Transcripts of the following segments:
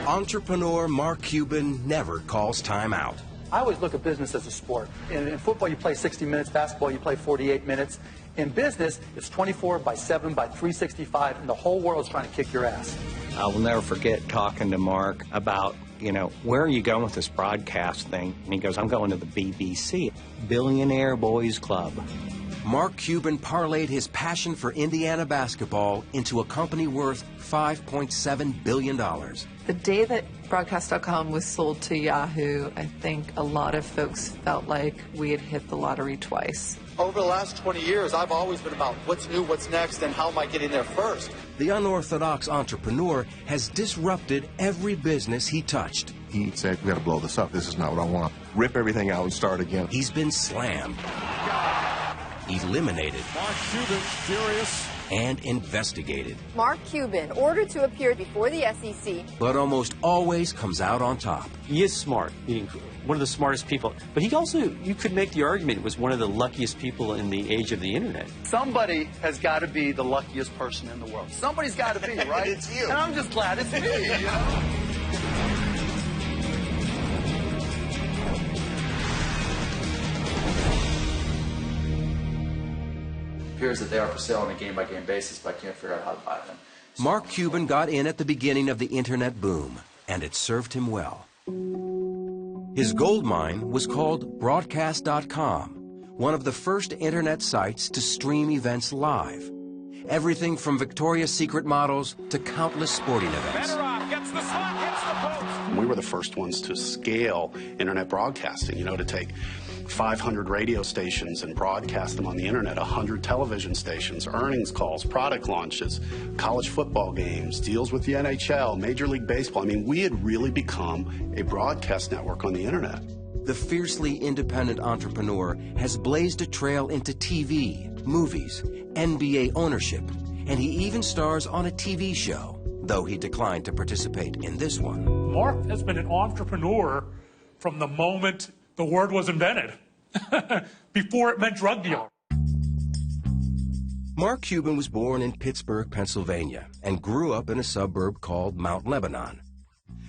Entrepreneur Mark Cuban never calls time out. I always look at business as a sport. In football, you play 60 minutes. Basketball, you play 48 minutes. In business, it's 24 by 7 by 365, and the whole world's trying to kick your ass. I will never forget talking to Mark about, where are you going with this broadcast thing? And he goes, I'm going to the BBC, Billionaire Boys Club. Mark Cuban parlayed his passion for Indiana basketball into a company worth $5.7 billion. The day that Broadcast.com was sold to Yahoo, I think a lot of folks felt like we had hit the lottery twice. Over the last 20 years, I've always been about what's new, what's next, and how am I getting there first. The unorthodox entrepreneur has disrupted every business he touched. He said, we got to blow this up. This is not what I want. Rip everything out and start again. He's been slammed, eliminated, Mark Cuban, furious, and investigated. Mark Cuban, ordered to appear before the SEC. But almost always comes out on top. He is smart, meaning one of the smartest people. But he also, you could make the argument, was one of the luckiest people in the age of the internet. Somebody has got to be the luckiest person in the world. Somebody's got to be, right? It's you. And I'm just glad it's me, It appears that they are for sale on a game-by-game basis, but I can't figure out how to buy them. Mark Cuban got in at the beginning of the internet boom, and it served him well. His goldmine was called Broadcast.com, one of the first internet sites to stream events live. Everything from Victoria's Secret models to countless sporting events. gets the slot, hits the post. We were the first ones to scale internet broadcasting, to take 500 radio stations and broadcast them on the internet, 100 television stations, earnings calls, product launches, college football games, deals with the NHL, Major League Baseball. I mean, we had really become a broadcast network on the internet. The fiercely independent entrepreneur has blazed a trail into TV, movies, NBA ownership, and he even stars on a TV show, though he declined to participate in this one. Mark has been an entrepreneur from the moment the word was invented, before it meant drug dealer. Mark Cuban was born in Pittsburgh, Pennsylvania, and grew up in a suburb called Mount Lebanon.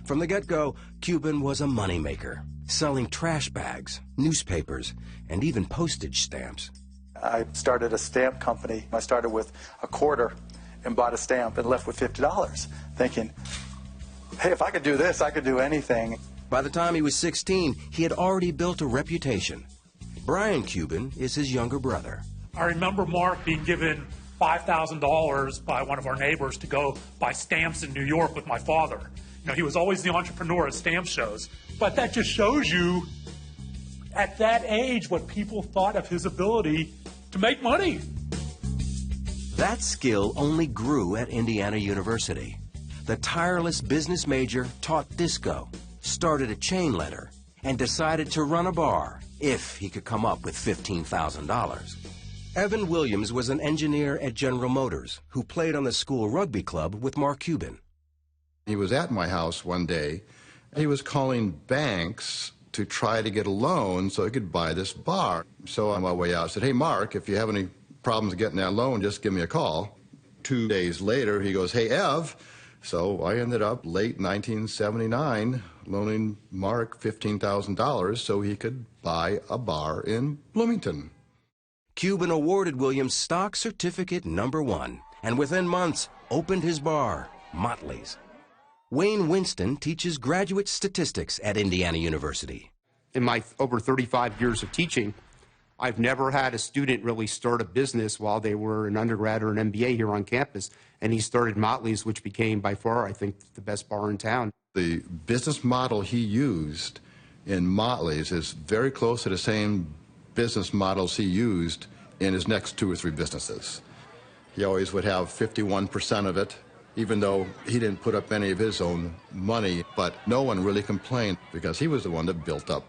From the get-go, Cuban was a moneymaker, selling trash bags, newspapers, and even postage stamps. I started a stamp company. I started with a quarter and bought a stamp and left with $50, thinking, hey, if I could do this, I could do anything. By the time he was 16, he had already built a reputation. Brian Cuban is his younger brother. I remember Mark being given $5,000 by one of our neighbors to go buy stamps in New York with my father. He was always the entrepreneur at stamp shows. But that just shows you, at that age, what people thought of his ability to make money. That skill only grew at Indiana University. The tireless business major taught disco, started a chain letter, and decided to run a bar if he could come up with $15,000. Evan Williams was an engineer at General Motors who played on the school rugby club with Mark Cuban. He was at my house one day. He was calling banks to try to get a loan so he could buy this bar. So on my way out, I said, hey, Mark, if you have any problems getting that loan, just give me a call. 2 days later, he goes, hey, Ev. So I ended up late 1979 loaning Mark $15,000 so he could buy a bar in Bloomington. Cuban awarded Williams stock certificate #1, and within months opened his bar, Motley's. Wayne Winston teaches graduate statistics at Indiana University. In my over 35 years of teaching, I've never had a student really start a business while they were an undergrad or an MBA here on campus, and he started Motley's, which became by far, I think, the best bar in town. The business model he used in Motley's is very close to the same business models he used in his next 2 or 3 businesses. He always would have 51% of it, even though he didn't put up any of his own money, but no one really complained because he was the one that built up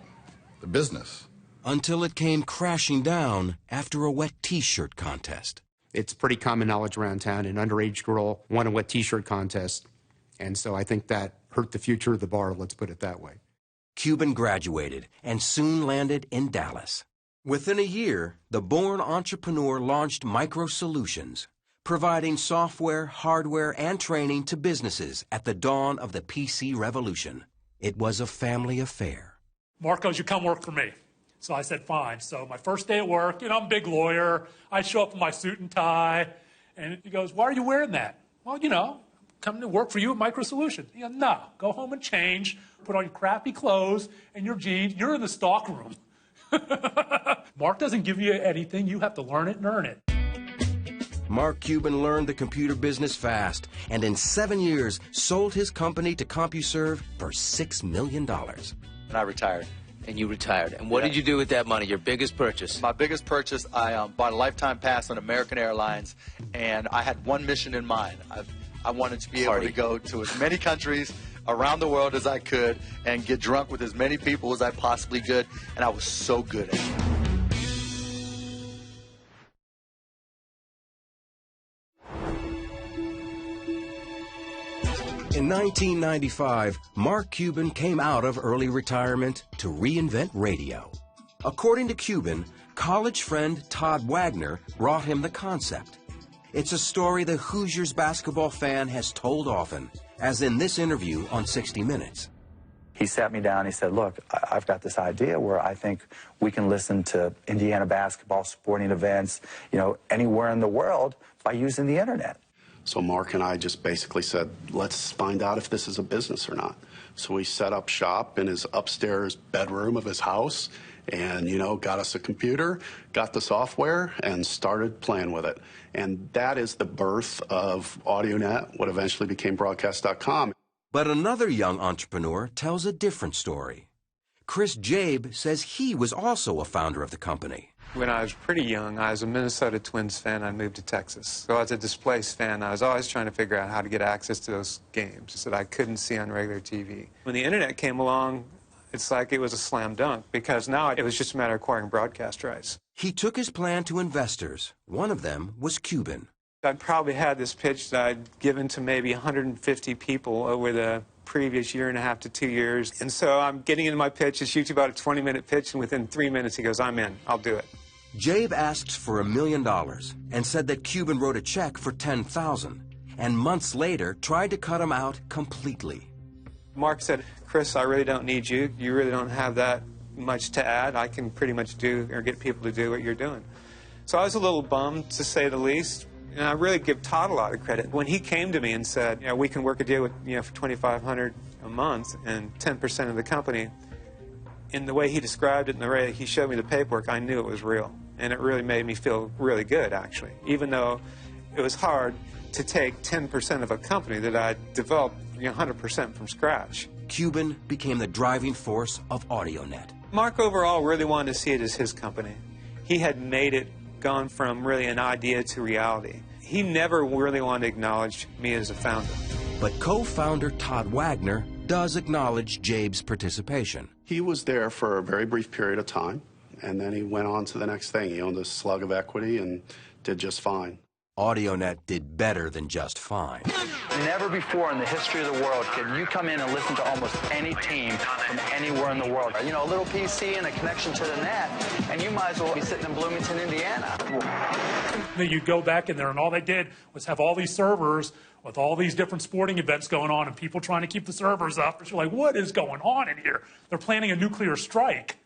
the business. Until it came crashing down after a wet T-shirt contest. It's pretty common knowledge around town. An underage girl won a wet T-shirt contest, and so I think that hurt the future of the bar, let's put it that way. Cuban graduated and soon landed in Dallas. Within a year, the born entrepreneur launched Micro Solutions, providing software, hardware, and training to businesses at the dawn of the PC revolution. It was a family affair. Mark goes, you come work for me. So I said, fine. So my first day at work, I'm a big lawyer. I show up in my suit and tie. And he goes, why are you wearing that? Well, coming to work for you at Micro Solutions. He goes, no, go home and change, put on your crappy clothes and your jeans. You're in the stock room. Mark doesn't give you anything. You have to learn it and earn it. Mark Cuban learned the computer business fast, and in 7 years sold his company to CompuServe for $6 million. And I retired. And you retired. And what did you do with that money, your biggest purchase? My biggest purchase, I bought a lifetime pass on American Airlines, and I had one mission in mind. I wanted to be able to go to as many countries around the world as I could and get drunk with as many people as I possibly could, and I was so good at it. In 1995, Mark Cuban came out of early retirement to reinvent radio. According to Cuban, college friend Todd Wagner brought him the concept. It's a story the Hoosiers basketball fan has told often, as in this interview on 60 Minutes. He sat me down, he said, look, I've got this idea where I think we can listen to Indiana basketball, sporting events, anywhere in the world by using the internet. So Mark and I just basically said, let's find out if this is a business or not. So we set up shop in his upstairs bedroom of his house and, got us a computer, got the software, and started playing with it. And that is the birth of AudioNet, what eventually became broadcast.com. But another young entrepreneur tells a different story. Chris Jabe says he was also a founder of the company. When I was pretty young, I was a Minnesota Twins fan. I moved to Texas. So as a displaced fan, I was always trying to figure out how to get access to those games that I couldn't see on regular TV. When the internet came along, it's like it was a slam dunk, because now it was just a matter of acquiring broadcast rights. He took his plan to investors. One of them was Cuban. I'd probably had this pitch that I'd given to maybe 150 people over the previous year and a half to 2 years. And so I'm getting into my pitch. It's usually about a 20-minute pitch, and within 3 minutes he goes, I'm in. I'll do it. Jabe asked for $1 million and said that Cuban wrote a check for $10,000, and months later tried to cut him out completely. Mark said, Chris, I really don't need you. You really don't have that much to add. I can pretty much do or get people to do what you're doing. So I was a little bummed, to say the least. And I really give Todd a lot of credit. When he came to me and said, we can work a deal with, for $2,500 a month and 10% of the company, in the way he described it and the way he showed me the paperwork, I knew it was real. And it really made me feel really good, actually, even though it was hard to take 10% of a company that I developed 100% from scratch. Cuban became the driving force of AudioNet. Mark overall really wanted to see it as his company. He had made it, gone from really an idea to reality. He never really wanted to acknowledge me as a founder. But co-founder Todd Wagner does acknowledge Jabe's participation. He was there for a very brief period of time, and then he went on to the next thing. He owned a slug of equity and did just fine. AudioNet did better than just fine. Never before in the history of the world can you come in and listen to almost any team from anywhere in the world. A little PC and a connection to the net, and you might as well be sitting in Bloomington, Indiana. Then you go back in there, and all they did was have all these servers with all these different sporting events going on and people trying to keep the servers up. You're like, what is going on in here? They're planning a nuclear strike.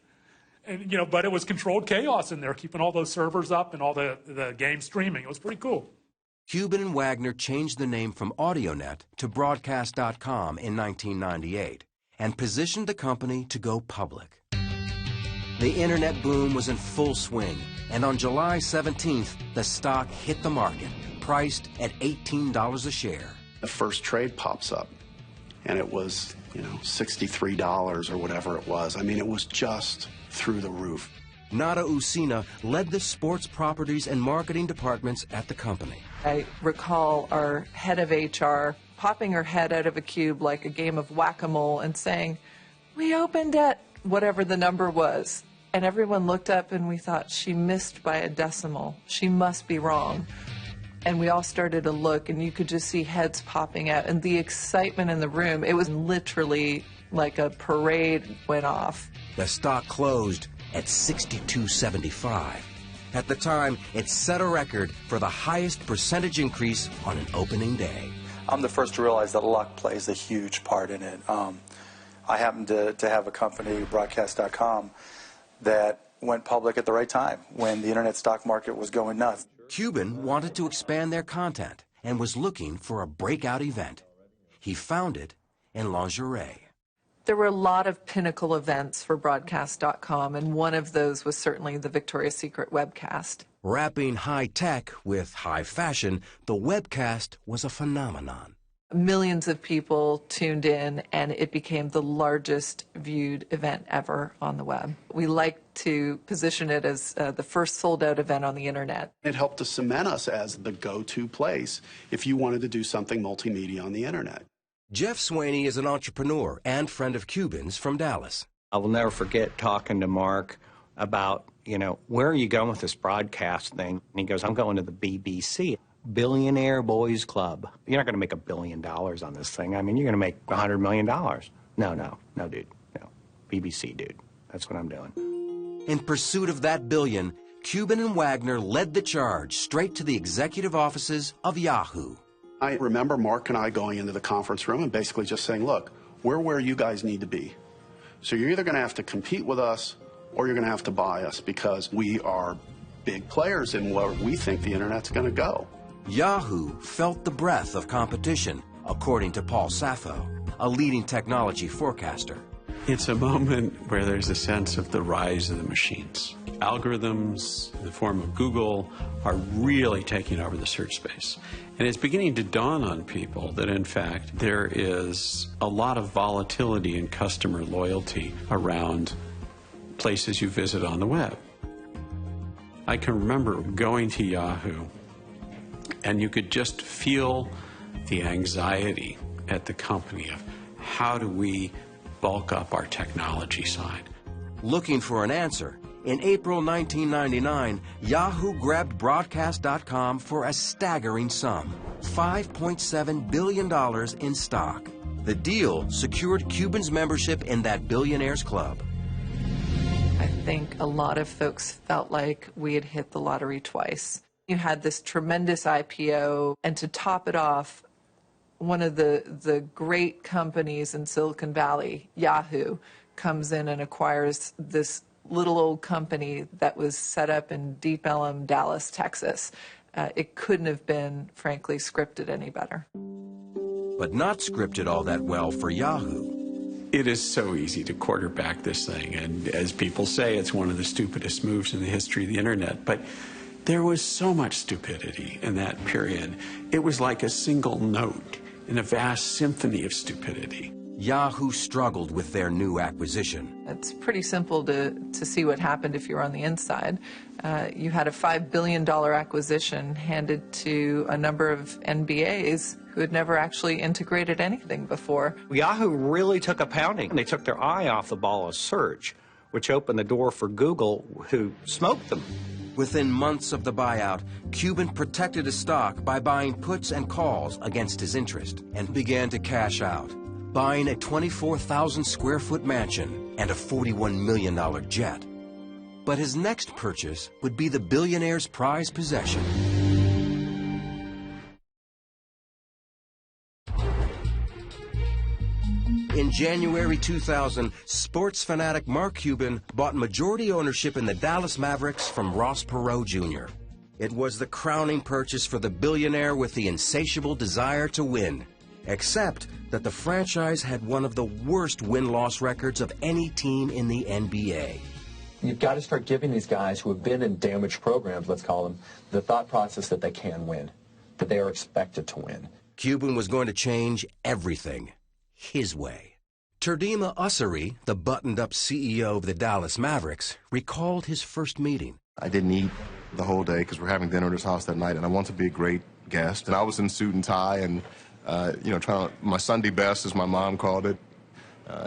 And, but it was controlled chaos in there, keeping all those servers up and all the game streaming. It was pretty cool. Cuban and Wagner changed the name from AudioNet to broadcast.com in 1998 and positioned the company to go public. The internet boom was in full swing, and on July 17th, the stock hit the market, priced at $18 a share. The first trade pops up, and it was, $63 or whatever it was. I mean, it was just through the roof. Nada Usina led the sports properties and marketing departments at the company. I recall our head of HR popping her head out of a cube like a game of whack-a-mole and saying, "We opened at," whatever the number was. And everyone looked up and we thought, she missed by a decimal. She must be wrong. And we all started to look, and you could just see heads popping out. And the excitement in the room, it was literally like a parade went off. The stock closed at $62.75. At the time, it set a record for the highest percentage increase on an opening day. I'm the first to realize that luck plays a huge part in it. I happen to have a company, broadcast.com, that went public at the right time when the internet stock market was going nuts. Cuban wanted to expand their content and was looking for a breakout event. He found it in lingerie. There were a lot of pinnacle events for broadcast.com, and one of those was certainly the Victoria's Secret webcast. Wrapping high tech with high fashion, the webcast was a phenomenon. Millions of people tuned in, and it became the largest viewed event ever on the web. We like to position it as the first sold-out event on the internet. It helped to cement us as the go-to place if you wanted to do something multimedia on the internet. Jeff Swaney is an entrepreneur and friend of Cuban's from Dallas. I will never forget talking to Mark about, where are you going with this broadcast thing? And he goes, I'm going to the BBC. Billionaire Boys Club. You're not going to make $1 billion on this thing. I mean, you're going to make $100 million. No, dude. No. BBC, dude. That's what I'm doing. In pursuit of that billion, Cuban and Wagner led the charge straight to the executive offices of Yahoo. I remember Mark and I going into the conference room and basically just saying, look, we're where you guys need to be. So you're either going to have to compete with us or you're going to have to buy us because we are big players in where we think the internet's going to go. Yahoo felt the breath of competition, according to Paul Sappho, a leading technology forecaster. It's a moment where there's a sense of the rise of the machines. Algorithms in the form of Google are really taking over the search space. And it's beginning to dawn on people that, in fact, there is a lot of volatility in customer loyalty around places you visit on the web. I can remember going to Yahoo, and you could just feel the anxiety at the company of how do we bulk up our technology side. Looking for an answer, in April 1999, Yahoo grabbed Broadcast.com for a staggering sum, $5.7 billion in stock. The deal secured Cuban's membership in that Billionaires Club. I think a lot of folks felt like we had hit the lottery twice. You had this tremendous IPO, and to top it off, one of the great companies in Silicon Valley, Yahoo, comes in and acquires this little old company that was set up in Deep Ellum, Dallas, Texas. It couldn't have been, frankly, scripted any better. But not scripted all that well for Yahoo. It is so easy to quarterback this thing, and as people say, it's one of the stupidest moves in the history of the internet. But there was so much stupidity in that period. It was like a single note in a vast symphony of stupidity. Yahoo struggled with their new acquisition. It's pretty simple to see what happened if you were on the inside. You had a $5 billion acquisition handed to a number of NBAs who had never actually integrated anything before. Yahoo really took a pounding. They took their eye off the ball of search, which opened the door for Google, who smoked them. Within months of the buyout, Cuban protected his stock by buying puts and calls against his interest and began to cash out, buying a 24,000 square foot mansion and a $41 million jet. But his next purchase would be the billionaire's prized possession. In January 2000, sports fanatic Mark Cuban bought majority ownership in the Dallas Mavericks from Ross Perot Jr. It was the crowning purchase for the billionaire with the insatiable desire to win, except that the franchise had one of the worst win-loss records of any team in the NBA. You've got to start giving these guys who have been in damaged programs, let's call them, the thought process that they can win, that they are expected to win. Cuban was going to change everything his way. Turdima Ussery, the buttoned-up CEO of the Dallas Mavericks, recalled his first meeting. I didn't eat the whole day because we're having dinner at his house that night, and I wanted to be a great guest. And I was in suit and tie and, trying my Sunday best, as my mom called it.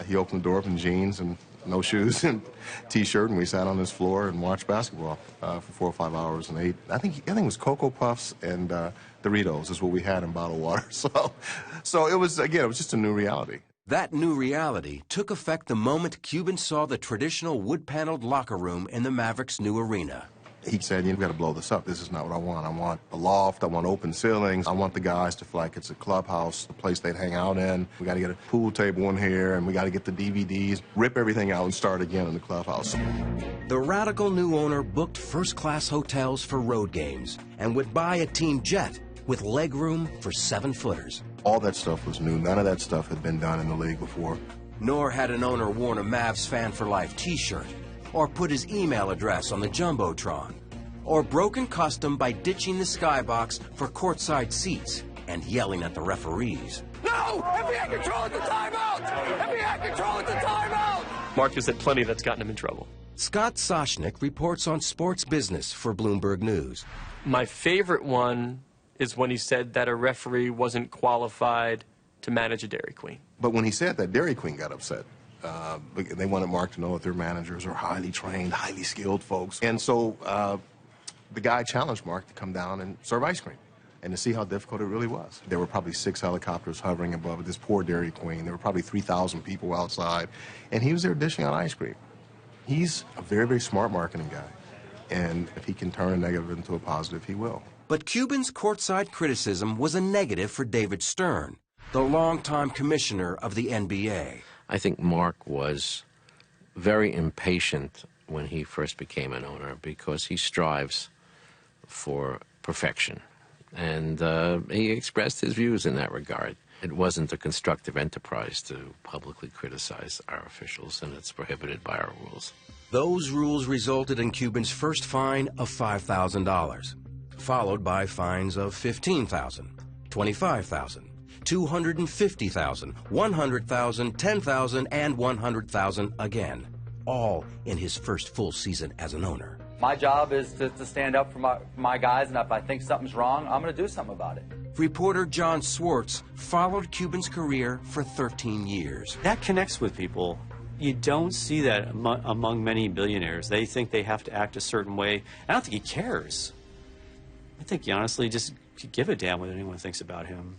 He opened the door up in jeans and no shoes and T-shirt, and we sat on his floor and watched basketball for 4 or 5 hours and ate. I think it was Cocoa Puffs and Doritos is what we had in bottled water. So it was, again, it was just a new reality. That new reality took effect the moment Cuban saw the traditional wood-paneled locker room in the Mavericks' new arena. He said, you've got to blow this up. This is not what I want. I want a loft. I want open ceilings. I want the guys to feel like it's a clubhouse, a place they'd hang out in. We got to get a pool table in here, and we got to get the DVDs, rip everything out, and start again in the clubhouse. The radical new owner booked first-class hotels for road games and would buy a team jet with legroom for 7-footers. All that stuff was new. None of that stuff had been done in the league before. Nor had an owner worn a Mavs Fan for Life t-shirt, or put his email address on the Jumbotron, or broken custom by ditching the skybox for courtside seats and yelling at the referees. No! NBA control at the timeout! NBA control at the timeout! Mark has said plenty that's gotten him in trouble. Scott Soshnick reports on sports business for Bloomberg News. My favorite one is when he said that a referee wasn't qualified to manage a Dairy Queen. But when he said that, Dairy Queen got upset. They wanted Mark to know that their managers are highly trained, highly skilled folks. And so the guy challenged Mark to come down and serve ice cream and to see how difficult it really was. There were probably 6 helicopters hovering above this poor Dairy Queen. There were probably 3,000 people outside, and he was there dishing out ice cream. He's a very, very smart marketing guy, and if he can turn a negative into a positive, he will. But Cuban's courtside criticism was a negative for David Stern, the longtime commissioner of the NBA. I think Mark was very impatient when he first became an owner because he strives for perfection. And he expressed his views in that regard. It wasn't a constructive enterprise to publicly criticize our officials, and it's prohibited by our rules. Those rules resulted in Cuban's first fine of $5,000, followed by fines of $15,000, $25,000, $250,000, $100,000, $10,000, and $100,000 again, all in his first full season as an owner. My job is to stand up for my guys, and if I think something's wrong, I'm going to do something about it. Reporter John Swartz followed Cuban's career for 13 years. That connects with people. You don't see that among many billionaires. They think they have to act a certain way. I don't think he cares. I think he honestly just could give a damn what anyone thinks about him.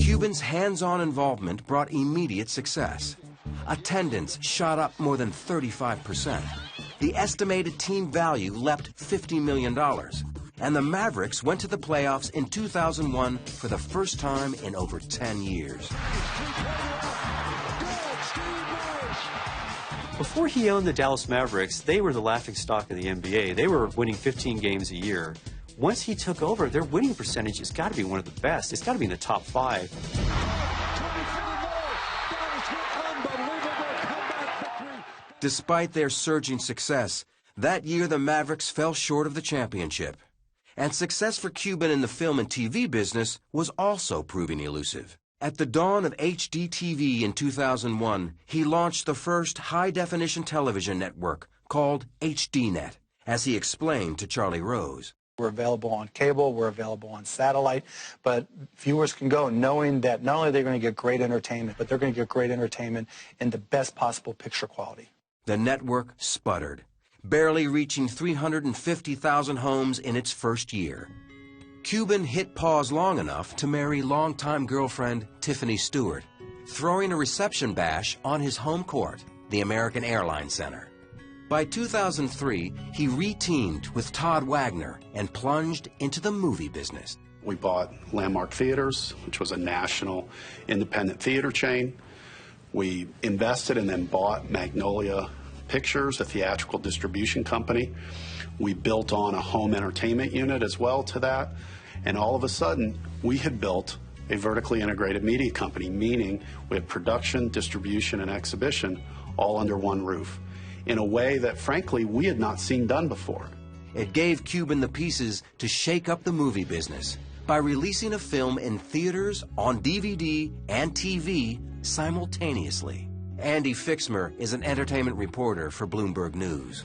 Cuban's hands-on involvement brought immediate success. Attendance shot up more than 35%. The estimated team value leapt $50 million. And the Mavericks went to the playoffs in 2001 for the first time in over 10 years. Before he owned the Dallas Mavericks, they were the laughingstock of the NBA. They were winning 15 games a year. Once he took over, their winning percentage has got to be one of the best. It's got to be in the top 5. Despite their surging success, that year the Mavericks fell short of the championship. And success for Cuban in the film and TV business was also proving elusive. At the dawn of HD TV in 2001, he launched the first high-definition television network called HDNet, as he explained to Charlie Rose. We're available on cable, we're available on satellite, but viewers can go knowing that not only are they going to get great entertainment, but they're going to get great entertainment in the best possible picture quality. The network sputtered, barely reaching 350,000 homes in its first year. Cuban hit pause long enough to marry longtime girlfriend Tiffany Stewart, throwing a reception bash on his home court, the American Airlines Center. By 2003, he re-teamed with Todd Wagner and plunged into the movie business. We bought Landmark Theaters, which was a national independent theater chain. We invested and then bought Magnolia Pictures, a theatrical distribution company. We built on a home entertainment unit as well to that. And all of a sudden, we had built a vertically integrated media company, meaning we had production, distribution, and exhibition all under one roof, in a way that, frankly, we had not seen done before. It gave Cuban the pieces to shake up the movie business by releasing a film in theaters, on DVD, and TV simultaneously. Andy Fixmer is an entertainment reporter for Bloomberg News.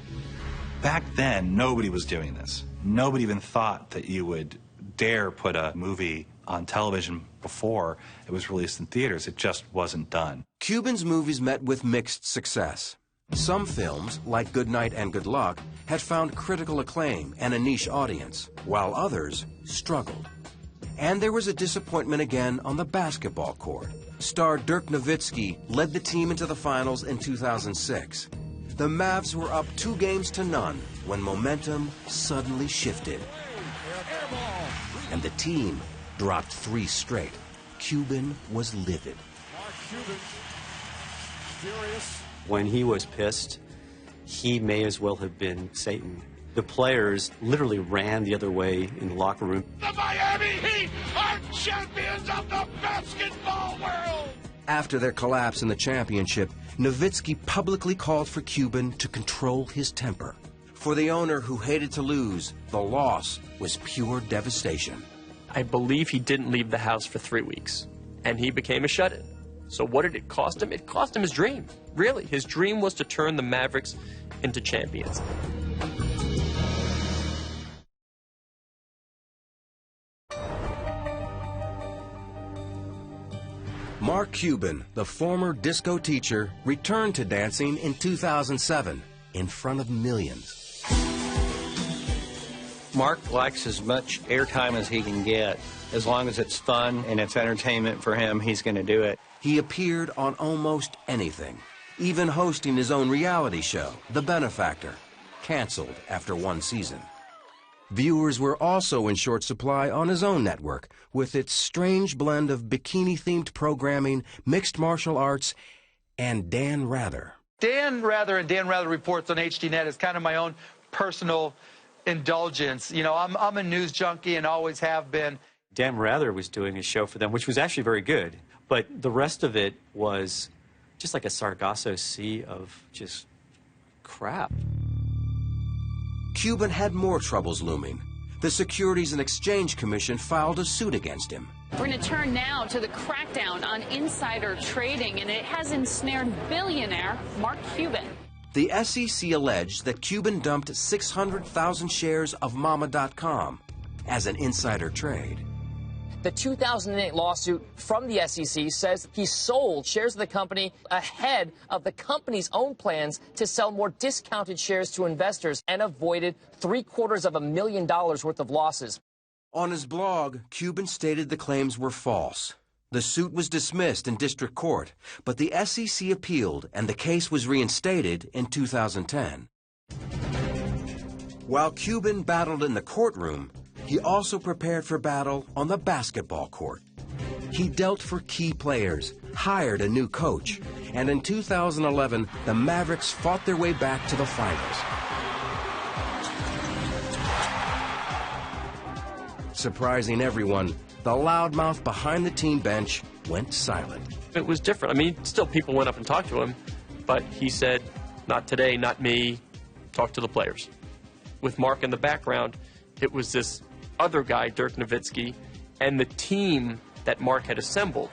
Back then, nobody was doing this. Nobody even thought that you would dare put a movie on television before it was released in theaters. It just wasn't done. Cuban's movies met with mixed success. Some films, like Good Night and Good Luck, had found critical acclaim and a niche audience, while others struggled. And there was a disappointment again on the basketball court. Star Dirk Nowitzki led the team into the finals in 2006. The Mavs were up 2 games to none when momentum suddenly shifted. And the team dropped 3 straight. Cuban was livid. Mark Cuban, furious. When he was pissed, he may as well have been Satan. The players literally ran the other way in the locker room. The Miami Heat are champions of the basketball world! After their collapse in the championship, Nowitzki publicly called for Cuban to control his temper. For the owner who hated to lose, the loss was pure devastation. I believe he didn't leave the house for 3 weeks, and he became a shut-in. So what did it cost him? It cost him his dream. Really, his dream was to turn the Mavericks into champions. Mark Cuban, the former disco teacher, returned to dancing in 2007 in front of millions. Mark likes as much airtime as he can get. As long as it's fun and it's entertainment for him, he's going to do it. He appeared on almost anything, even hosting his own reality show, The Benefactor, canceled after 1 season. Viewers were also in short supply on his own network, with its strange blend of bikini-themed programming, mixed martial arts, and Dan Rather. Dan Rather and Dan Rather Reports on HDNet is kind of my own personal indulgence. You know, I'm a news junkie and always have been. Dan Rather was doing a show for them, which was actually very good, but the rest of it was just like a Sargasso Sea of just crap. Cuban had more troubles looming. The Securities and Exchange Commission filed a suit against him. We're going to turn now to the crackdown on insider trading, and it has ensnared billionaire Mark Cuban. The SEC alleged that Cuban dumped 600,000 shares of Mama.com as an insider trade. The 2008 lawsuit from the SEC says he sold shares of the company ahead of the company's own plans to sell more discounted shares to investors and avoided $750,000 worth of losses. On his blog, Cuban stated the claims were false. The suit was dismissed in district court, but the SEC appealed and the case was reinstated in 2010. While Cuban battled in the courtroom, he also prepared for battle on the basketball court. He dealt for key players, hired a new coach, and in 2011, the Mavericks fought their way back to the finals. Surprising everyone, the loudmouth behind the team bench went silent. It was different. I mean, still people went up and talked to him, but he said, not today, not me, talk to the players. With Mark in the background, it was this other guy, Dirk Nowitzki, and the team that Mark had assembled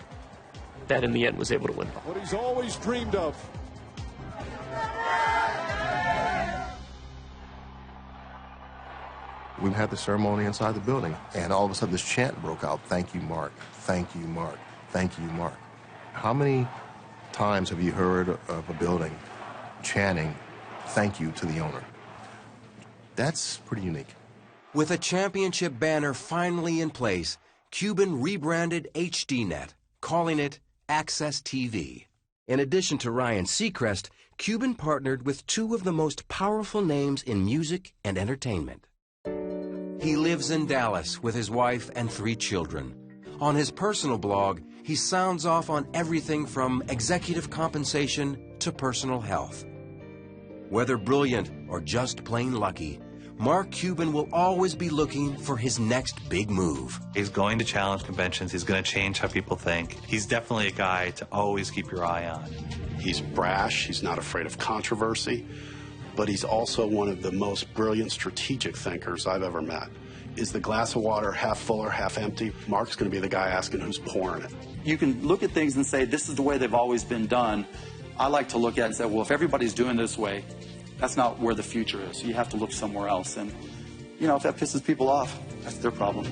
that in the end was able to win. What he's always dreamed of. We had the ceremony inside the building, and all of a sudden this chant broke out, "Thank you, Mark. Thank you, Mark. Thank you, Mark." How many times have you heard of a building chanting, "Thank you" to the owner? That's pretty unique. With a championship banner finally in place, Cuban rebranded HDNet, calling it Access TV. In addition to Ryan Seacrest, Cuban partnered with 2 of the most powerful names in music and entertainment. He lives in Dallas with his wife and 3 children. On his personal blog, he sounds off on everything from executive compensation to personal health. Whether brilliant or just plain lucky, Mark Cuban will always be looking for his next big move. He's going to challenge conventions. He's going to change how people think. He's definitely a guy to always keep your eye on. He's brash. He's not afraid of controversy. But he's also one of the most brilliant strategic thinkers I've ever met. Is the glass of water half full or half empty? Mark's going to be the guy asking who's pouring it. You can look at things and say, this is the way they've always been done. I like to look at it and say, well, if everybody's doing this way, that's not where the future is. You have to look somewhere else. And, you know, if that pisses people off, that's their problem.